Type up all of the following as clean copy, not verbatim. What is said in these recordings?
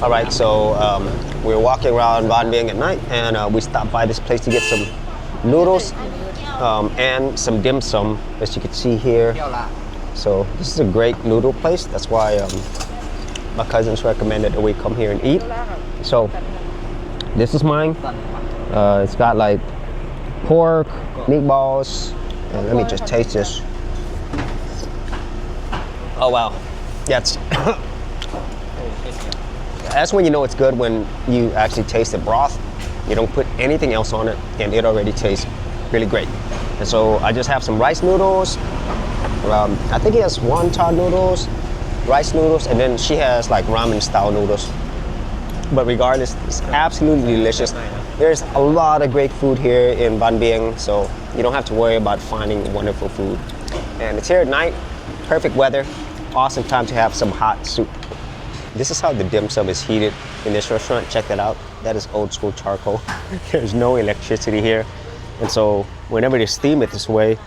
All right, so we're walking around Vang Vieng at night, and we stopped by this place to get some noodles and some dim sum, as you can see here. So this is a great noodle place. That's why my cousins recommended that we come here and eat. So this is mine. It's got like pork, meatballs, and let me just taste this. Oh wow, that's when you know it's good, when you actually taste the broth. You don't put anything else on it, and it already tastes really great. And so I just have some rice noodles. I think he has wonton noodles, rice noodles, and then she has like ramen style noodles. But regardless, it's absolutely delicious. There's a lot of great food here in Vang Vieng, so you don't have to worry about finding wonderful food. And it's here at night, perfect weather, awesome time to have some hot soup. This is how the dim sum is heated in this restaurant. Check that out. That is old school charcoal. There's no electricity here. And so whenever they steam it this way,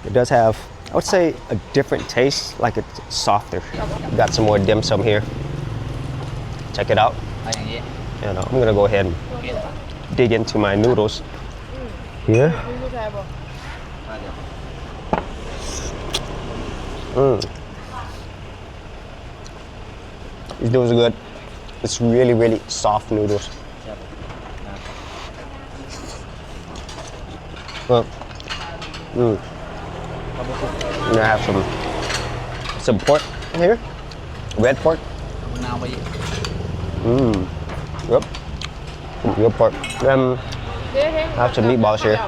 it does have, I would say, a different taste, like it's softer. Got some more dim sum here. Check it out. And I'm gonna go ahead and dig into my noodles here. These noodles are good. It's really, really soft noodles. Well, I'm gonna have some pork here, red pork. Yep, good pork. Then have some meatballs here.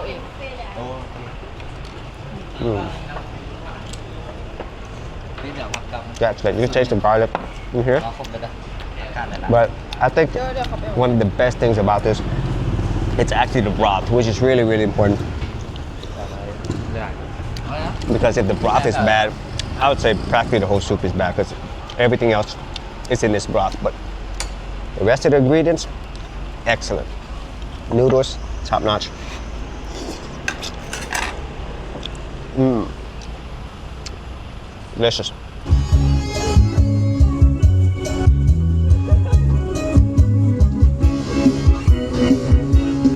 Yeah, it's good. You can taste the garlic in here. But I think one of the best things about this, it's actually the broth, which is really, really important. Because if the broth is bad, I would say practically the whole soup is bad, because everything else is in this broth. But the rest of the ingredients, excellent. Noodles, top notch. Delicious.